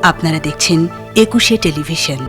আপনারা দেখছেন একুশে টেলিভিশন।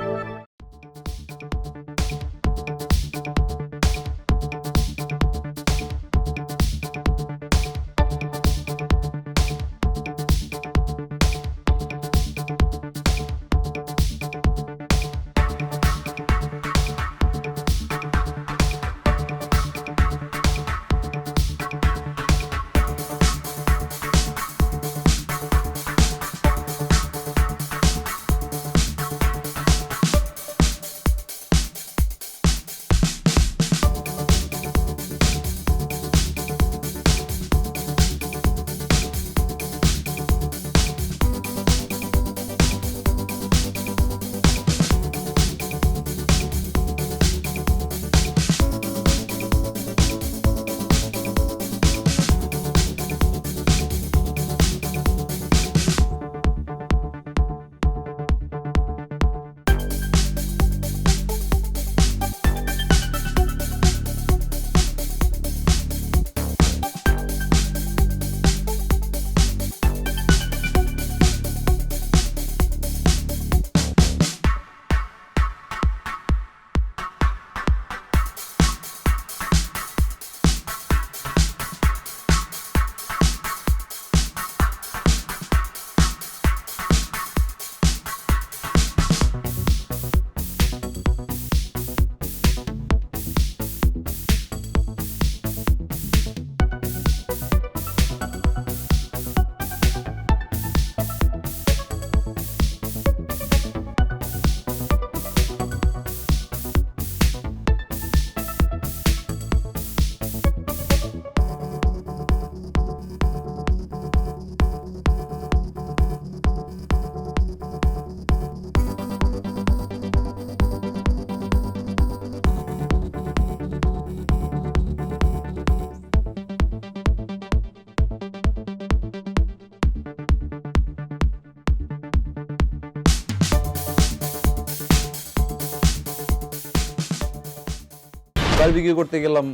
বিক্রি করতে গেলাম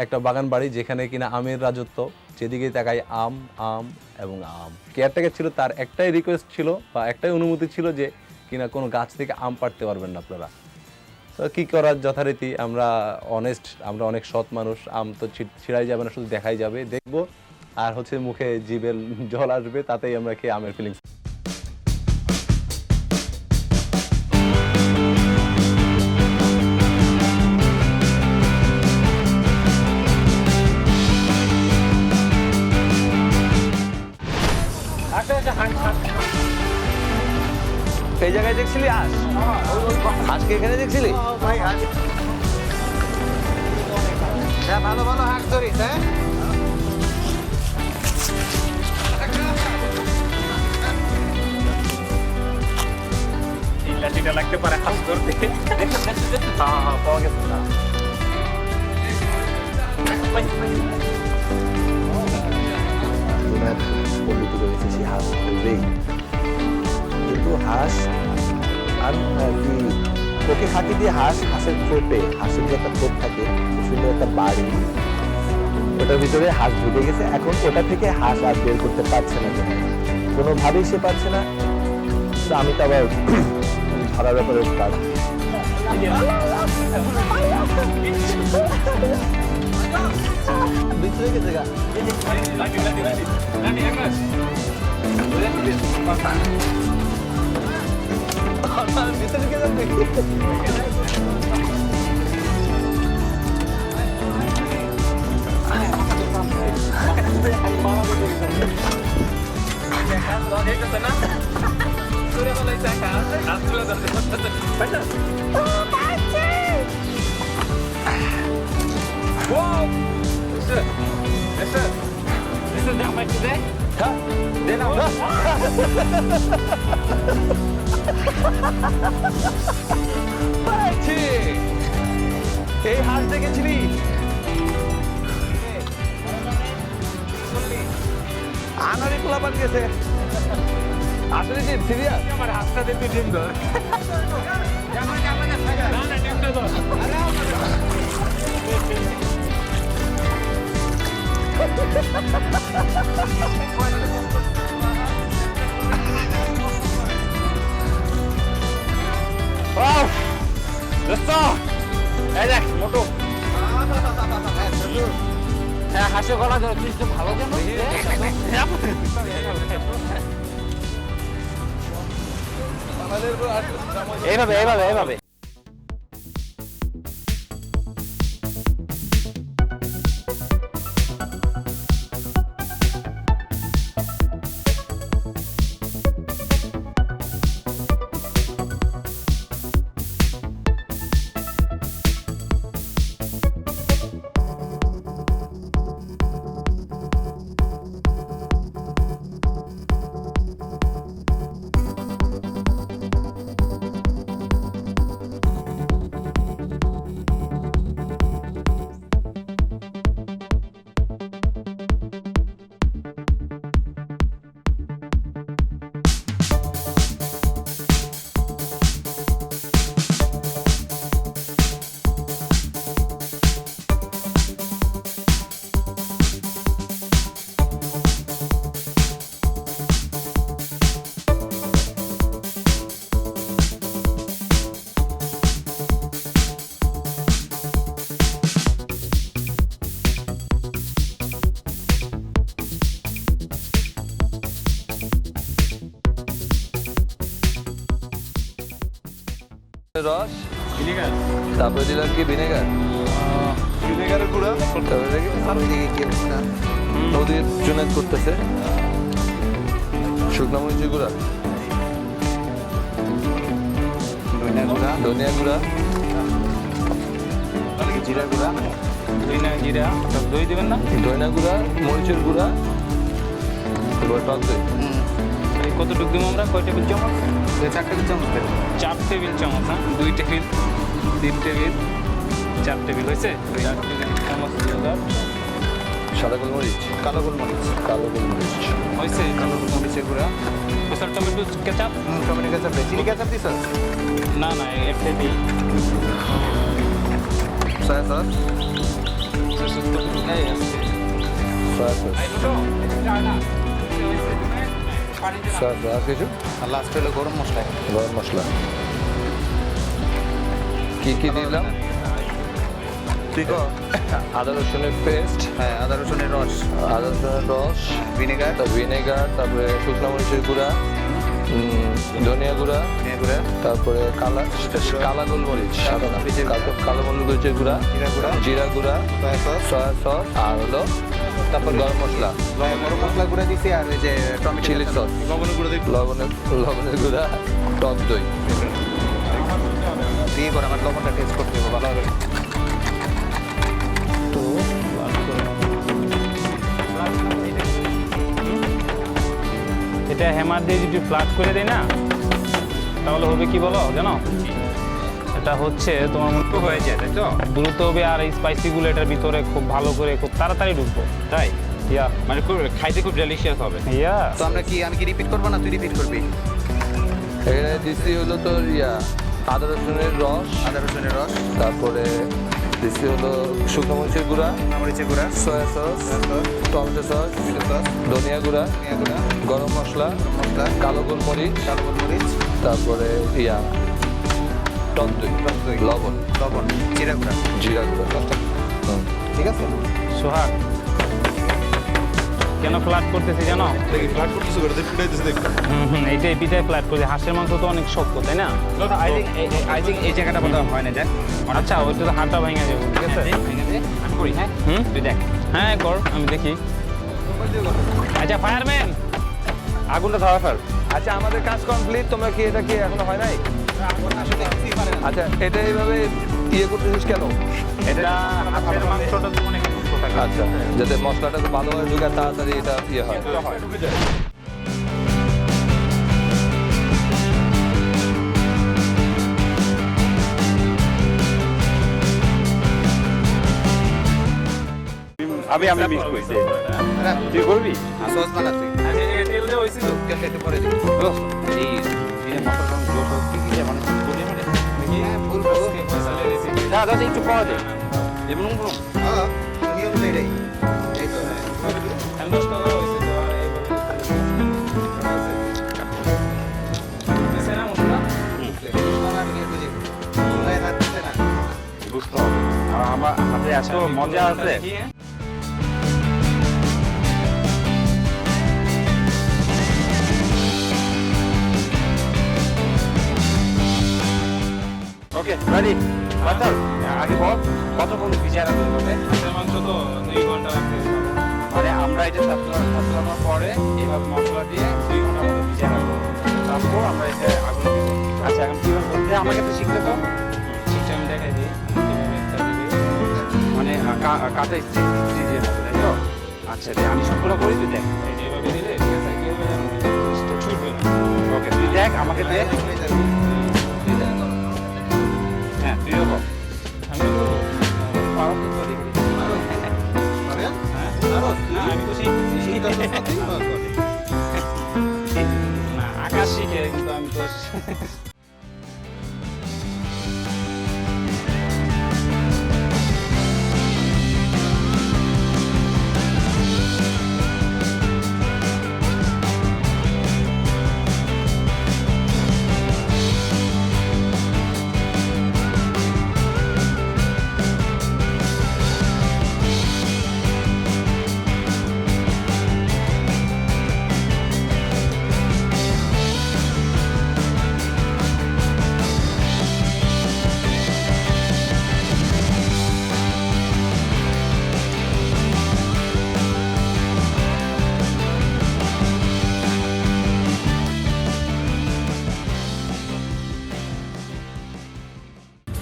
একটা বাগান বাড়ি, যেখানে কিনা আমের রাজত্ব, যেদিকে তাকাই আম আম এবং আম। কেয়ারটেকার ছিল, তার একটাই রিকোয়েস্ট ছিল বা একটাই অনুমতি ছিল যে কিনা কোনো গাছ থেকে আম পাড়তে পারবেন না আপনারা। তো কী করার, যথারীতি আমরা অনেস্ট, আমরা অনেক সৎ মানুষ। আম তো ছিঁড়াই যাবে না, শুধু দেখাই যাবে, দেখবো আর হচ্ছে মুখে জিভের জল আসবে, তাতেই আমরা খেয়ে আমের ফিলিংস। এই জায়গায় দেখছিলি হাঁস? হাঁসকে এখানে দেখছিলি? ভালো ভালো হাঁস ধরিস। হ্যাঁ, লাঠিটা লাগতে পারে হাঁস ধরতে। পাওয়া গেছে না। হাঁস ধরবেই, কিন্তু হাঁস আর কি ওকে ফাঁকি দিয়ে হাঁসের খোপে, হাঁসের যে একটা খোপ থাকে, সুন্দর একটা বাড়ি, ওটার ভিতরে হাঁস ঢুকে গেছে। এখন ওটা থেকে হাঁস আর বের করতে পারছে না, কোনোভাবেই সে পারছে না। তো আমি তো আবার ধরার ব্যাপারে কাজ ভিতরে গেছে গা। ভিতরে গেছে দেখি এই হাঁস দেখেছিলি? আনারি পোলাপান গেছে। আসলে কি সিরিয়াস? আমার হাতটা দিয়ে তুই ডিম ধর। হাঁসের গলা ধরে তুই তো ভালো জানো এইভাবে এইভাবে এইভাবে রস ভিনেগার, তারপরে দিলাম কি ভিনেগার, ভিনেগারের গুঁড়া, তারপরে দেখি ওদিকে জুনাদ করতেছে শুকনো মরিচের গুঁড়া, ধনিয়া গুঁড়া, জিরা গুঁড়া, জিরা দই দিবেন না ধনিয়া গুঁড়া, মরিচের গুঁড়া, এবার টক দই। কতটুকু দিব আমরা? কয় টেবিল চামচ? 4 টেবিল চামচ। 4 টেবিল চামচ, হ্যাঁ 2 টেবিল 3 টেবিল 4 টেবিল হয়েছে। 4 টেবিল চামচ সাদা গোলমরিচ, কালো গোলমরিচ, কালো গোলমরিচ হয়েছে। কালো গোলমরিচের গুঁড়া, sir tomato ketchup, tomato ketchup, chilli ketchup দিছ? না না একটা দিই। সয়া সস, এই আছে সয়া সস, সয়া সস আর কিছু। আর লাস্ট হলো গরম মশলা। গরম মশলা কি কি দিলাম? ঠিক আদা রসুনের পেস্ট, হ্যাঁ আদা রসুনের রস, আদা রসুনের রস, ভিনেগার, ভিনেগার, তারপরে শুকনো মরিচের গুঁড়া, ধনিয়া গুঁড়া, তারপরে কালা গোলমরিচ, সাদা না, কালো গোলমরিচের গুঁড়া, জিরা গুঁড়া, সয়া সস, আর হলো তারপর গরম মশলা, গরম মশলা গুঁড়া দিছি, আর এই যে টমেটো চিলি সস, লবণের গুঁড়া, টক দই দিয়ে করে আমার লবণটা টেস্ট করতে হবে ভালো হবে। তো এটা হ্যামার দিয়ে যদি ফ্ল্যাট করে দেয় না তাহলে হবে কি বলো জানো? এটা হচ্ছে তোমার মতো হয়ে যায়, তাই তো দ্রুত হবে। আর এই স্পাইসিগুলো এটার ভিতরে খুব ভালো করে খুব তাড়াতাড়ি ঢুকবো, তাই ইয়া মানে খাইতে খুব ডেলিশিয়াস হবে। ইয়া তো আমরা কি, আমি কি রিপিট করবো না তুই রিপিট করবি? এখানে দিচ্ছি হলো তোর আদা রসুনের রস, তারপরে দিচ্ছি হলো শুকনো মরিচের গুঁড়া, সয়া সস, টমেটো সস, ধনিয়া গুঁড়া, গরম মশলা, কালো গোলমরিচ, তারপরে টক দই, লবণ, জিরা গুঁড়া। ঠিক আছে। সোহাগ কেন ফ্ল্যাট করতেছি জানো? এইটাই পিঠায় ফ্ল্যাট করছে। হাঁসের মাংস তো অনেক শক্ত, তাই না? আই থিঙ্ক এই জায়গাটা বোধ হয় না, দেখ। আচ্ছা ওইটা তো হাঁটা ভেঙে যাবে, ঠিক আছে? আমি করি, হ্যাঁ তুই দেখ। হ্যাঁ কর, আমি দেখি। আচ্ছা ফায়ারম্যান আগুনটা ধরা ফেল। আচ্ছা আমাদের কাজ কমপ্লিট, তোমরা কি এটা কি এখনো হয় নাই? আচ্ছা এটা এইভাবে করতেছিস কেন? এটা হাঁসের মাংসটা তো অনেক শক্ত থাকে। আচ্ছা যাতে মশলাটা তো ভালোভাবে ঢুকে তাড়াতাড়ি এটা হয়। আমি মিস করছি। তুই করবি? সস বানা তুই। তেলটা হইছিল একটু পরে দিবি। এই মশলা কি কি মানে বলি মানে ফুল না দাদা একটু পরে দে। এবং হ্যাঁ নিয়ম এটাই। এই তো আমি 10 টাকা হইছে তো এইভাবে সেনা মশলা বুঝতে হবে। আমার হাতে এত মজা আছে। ওকে রেডি বাচ্চা আগে বল কতক্ষণ বিচার হবে হাঁসের মাংস তো 2 ঘন্টা রাখতে হবে মানে আমরা এটা সাতলানোর পরে এইভাবে মশলা দিয়ে 2 ঘন্টা মতো বিচার রাখবো তারপর আমরা এটা আগুন দিব আচ্ছা এখন কিভাবে করতে আমাকে তো শিখতে তো ঠিকঠাক আমি দেখাই দিই কিভাবে একটা দিবি মানে কাটা স্ত্রী তাই তো আচ্ছা আমি সবগুলো করি তুই দেখ এই যেভাবে দিলে ঠিক আছে কি হবে জানো ছুটবে না ওকে তুই দেখ আমাকে দেখ হ্যাঁ তুইও বল আমি করবো পারো তো করি আমি তো শিখছি না আকাশ শিখে কিন্তু আমি তো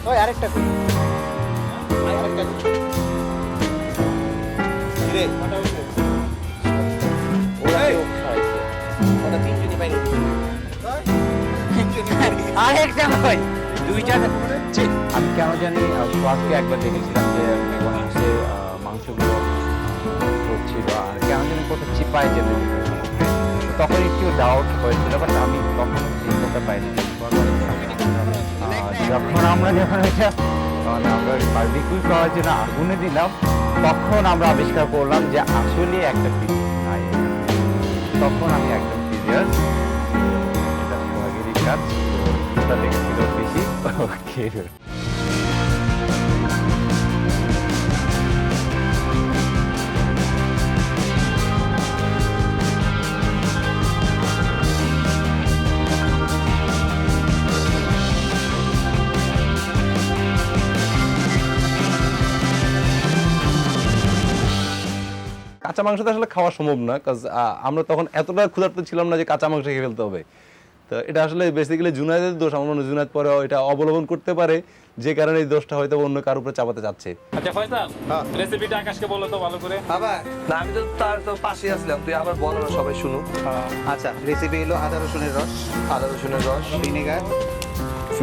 ওই আরেকটা করি আরেকটা করি রে ওটা তিনজনই পাইনি আরেকটা কই দুইটা আমি কেন জানি সোয়াদকে একবার দেখেছিলাম যে মনে হচ্ছে মাংসগুলো করছিল আর কেন জানি কোথাও চিপাই যেতে তখন একটু ডাউট হয়েছিল বাট আমি কখনো চিন্তাটা পাইনি যখন আমরা এটা মানে আমরা বারবিকিউ করার জন্য আগুনে দিলাম তখন আমরা আবিষ্কার করলাম যে আসলে একটা পিস নাই তখন আমি একদম সিরিয়াস এটা সোহাগেরই কাজ ওটা দেখছিল বেশি ওকে কাঁচা মাংস তো আসলে খাওয়া সম্ভব না কাজ আমরা তখন এতটা ক্ষুধার্ত ছিলাম না যে কাঁচা মাংস খেয়ে ফেলতে হবে তো এটা আসলে বেসিক্যালি জুনায়েদের দোষ আমার মনে হয় জুনায়েদ পরেও এটা অবলম্বন করতে পারে যে কারণে এই দোষটা হয়তো অন্য কারোর উপরে চাপাতে চাচ্ছে আচ্ছা ফয়সাল রেসিপিটা আকাশকে বলো তো ভালো করে আবার না আমি তো তার তো পাশেই আসলাম তুই আবার বল না সবাই শুনুক আচ্ছা রেসিপি হলো আদা রসুনের রস আদা রসুনের রস ভিনেগার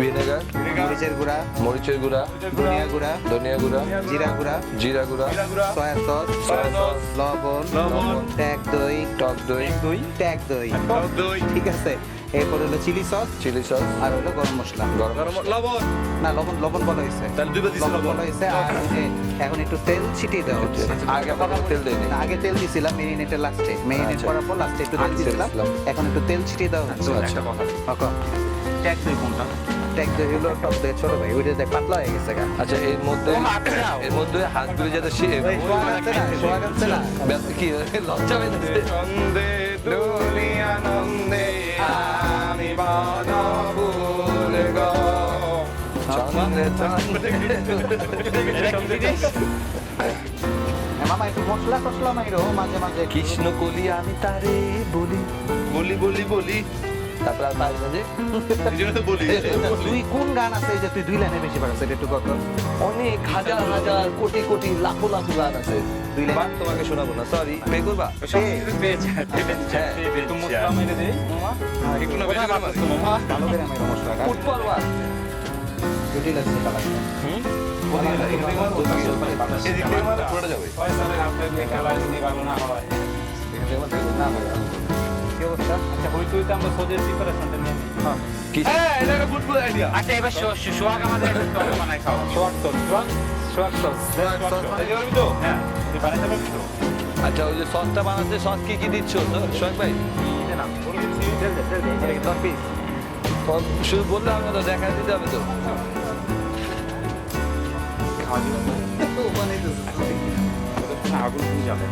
ভিনেগার মরিচের গুঁড়া মরিচের গুঁড়া ধনিয়া গুঁড়া ধনিয়া গুঁড়া জিরা গুঁড়া জিরা গুঁড়া সয়া সস লবণ টক দই টক দই ঠিক আছে এরপর হলো চিলি সস আর হলো গরম মশলা লবণ না লবণ বলা হয়েছে লবণ বলা হয়েছে আর ওই যে এখন একটু তেল ছিটিয়ে দেওয়া হচ্ছে আগে কখনো তেল দেয়নি না, আগে তেল দিছিলাম মেরিনেটের লাস্টে মেরিনেট করার পর লাস্টে একটু তেল দিছিলাম এখন একটু তেল ছিটিয়ে দেওয়া হচ্ছে একটা কথা ওকে ট্যাগ দই কোনটা টক দই হলো টক দই ছোট ভাই ওইটা দেখ পাতলা হয়ে গেছে গা আচ্ছা এর মধ্যে হাতগুলি যাতে সোয়াগ আছে না কি লজ্জা পেয়েছে আনন্দে আমি বানাবুল গো চন্দে মামা একটু মশলা টসলা মাইরো মাঝে মাঝে কৃষ্ণ কলি আমি তারে বলি তারপর আর পাই যে তুই কোন গান আছে যে তুই 2 লাইনে বেশি পারছ এটা একটু কত অনেক হাজার হাজার কোটি কোটি লাখো লাখো গান আছে 2 লাইন বাট তোমাকে শোনাবো না সরি পে করবা একটু মশলা মেরে দেই মামা একটু না বেশি করে মামা ভালো করে মাইরো মশলাটা ফুট ফরওয়ার্ড জটিল আছে কালারটা পড়ে যাবে ফয়সালের হাতে খেলা যদি ভালো না হয় না ভাই কি অবস্থা আচ্ছা হইতে আমরা সোজের প্রিপারেশনটা নিয়ে নিই কি এটা একটা গুড আইডিয়া আচ্ছা এবার সোহাগ আমাদের একটা বানাই খাও সোয়াগ সস এই করবি তো হ্যাঁ তুই বানাইতে পারবি তো আচ্ছা ওই যে সসটা বানাতে সস কি দিচ্ছ সোহাগ ভাই না বলে দিচ্ছি তেল দে 10 পিস শুধু বললে হবে না তো দেখা দিতে হবে তো আগুন কি জ্বালে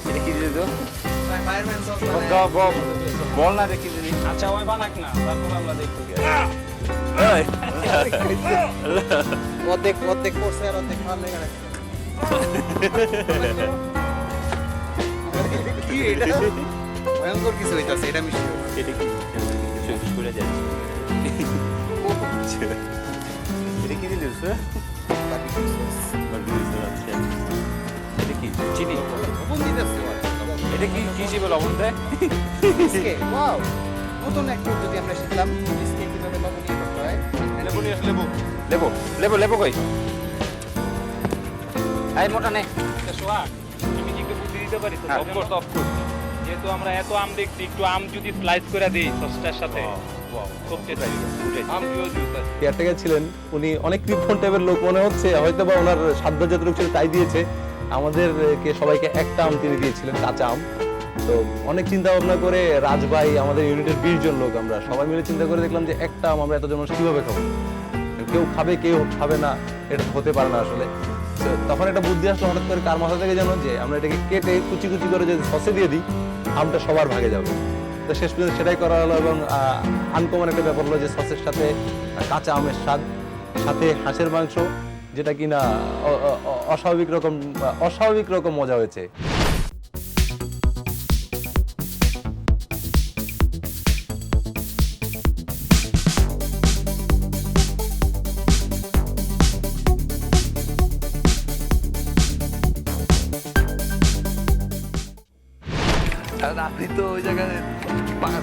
এটা কি দিয়ে দাও বল না দেখি দিদি আচ্ছা ওই বানাক না তারপর আমরা দেখব অর্ধেক করছে আর অর্ধেক খাওয়ার লেগে রাখছে কি এটা ভয়ঙ্কর কিছু হইতাছে এটা মিষ্টি এটা কি কিছু করে যায় এটা কি দিলিস এটা কি চিনি কোন দিতেছে এটা কি কি জিবে লবণ দেয় বিস্কিট ওয়াও নতুন এক পদ্ধতি আমরা শিখলাম বিস্কিট কিভাবে লবণীয় করতে হয় লেবু নিয়ে লেবু লেবু লেবু লেবু কই এই মোটা নে সোহাগ আমি কি একটু বুদ্ধি দিতে পারি তো অফকোর্স যেহেতু আমরা এত আম দেখছি একটু আম যদি স্লাইস করে দিই সসটার সাথে খুব টেস্ট আম জুস কেয়ারটেকার ছিলেন উনি অনেক কৃপণ টাইপের লোক মনে হচ্ছে, হয়তো বা ওনার সাধ্য যতটুকু ছিল তাই দিয়েছে। আমাদেরকে সবাইকে একটা আম তিনি দিয়েছিলেন, কাঁচা আম। তো অনেক চিন্তা ভাবনা করে রাজভাই, আমাদের ইউনিটের 20 জন লোক, আমরা সবাই মিলে চিন্তা করে দেখলাম যে একটা আম আমরা এতজন মানুষ কীভাবে খাবো, কেউ খাবে কেউ খাবে না, এটা হতে পারে না আসলে। তো তখন একটা বুদ্ধি আসলো হঠাৎ করে কার মাথা থেকে জানো, যে আমরা এটাকে কেটে কুচি কুচি করে যদি সসে দিয়ে দিই আমটা সবার ভাগে যাবে। তো শেষ পর্যন্ত সেটাই করা হলো এবং আনকমন একটা ব্যাপার হলো যে সসের সাথে কাঁচা আমের স্বাদ, সাথে হাঁসের মাংস, যেটা কিনা অস্বাভাবিক রকম মজা হয়েছে। কারণ আপনি তো ওই জায়গায়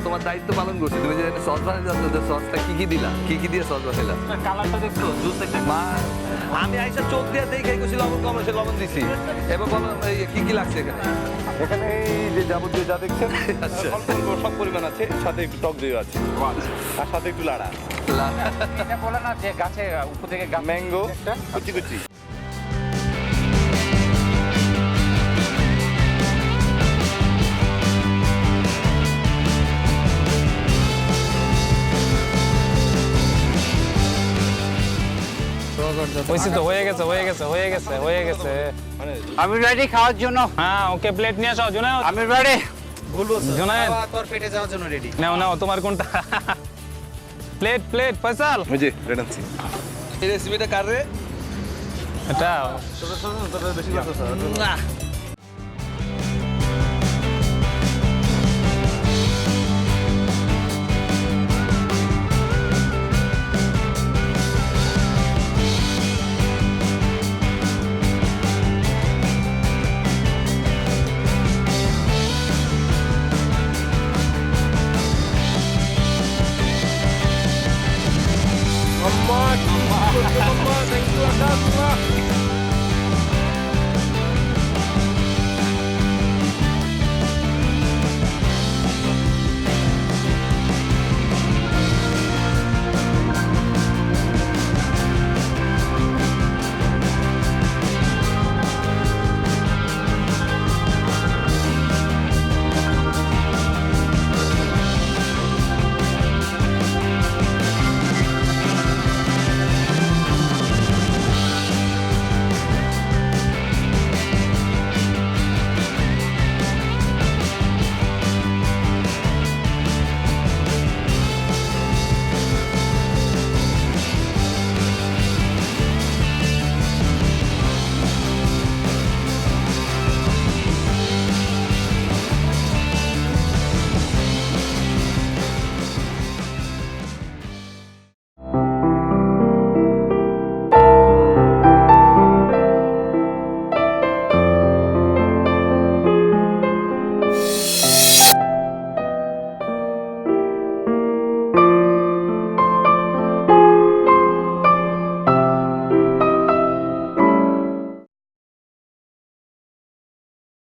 তোমার দায়িত্ব পালন করছো, তুমি যে সস বানাতে যাচ্ছ, সসটা কি কি দিলা, কি কি দিয়ে সস বানাইলা? কালারটা দেখছো জুস একটা মা আমি আইসা চোখ দিয়ে দেখে গেছি লবণ কম আছে, লবণ দিছি। এবার বলো কি কি লাগছে এখানে? এখানে এই যে যাবতীয় যা দেখছেন আচ্ছা। অল্প অল্প সব পরিমাণ আছে, সাথে একটু টক দই আছে আর সাথে একটু লাড়া। এটা বলে না যে গাছে উপর থেকে ম্যাঙ্গো কুচি কুচি। হয়ে গেছে আমি রেডি খাওয়ার জন্য। হ্যাঁ ওকে প্লেট নিয়ে আসো জুনায়েদ। আমি রেডি। জুনায়েদ তোর পেটে যাওয়ার জন্য রেডি। নাও তোমার কোনটা? প্লেট ফয়সাল। ওই যে রেডান্সি এই রেসিপিটা কার রে? এটা বেশি না Thank you.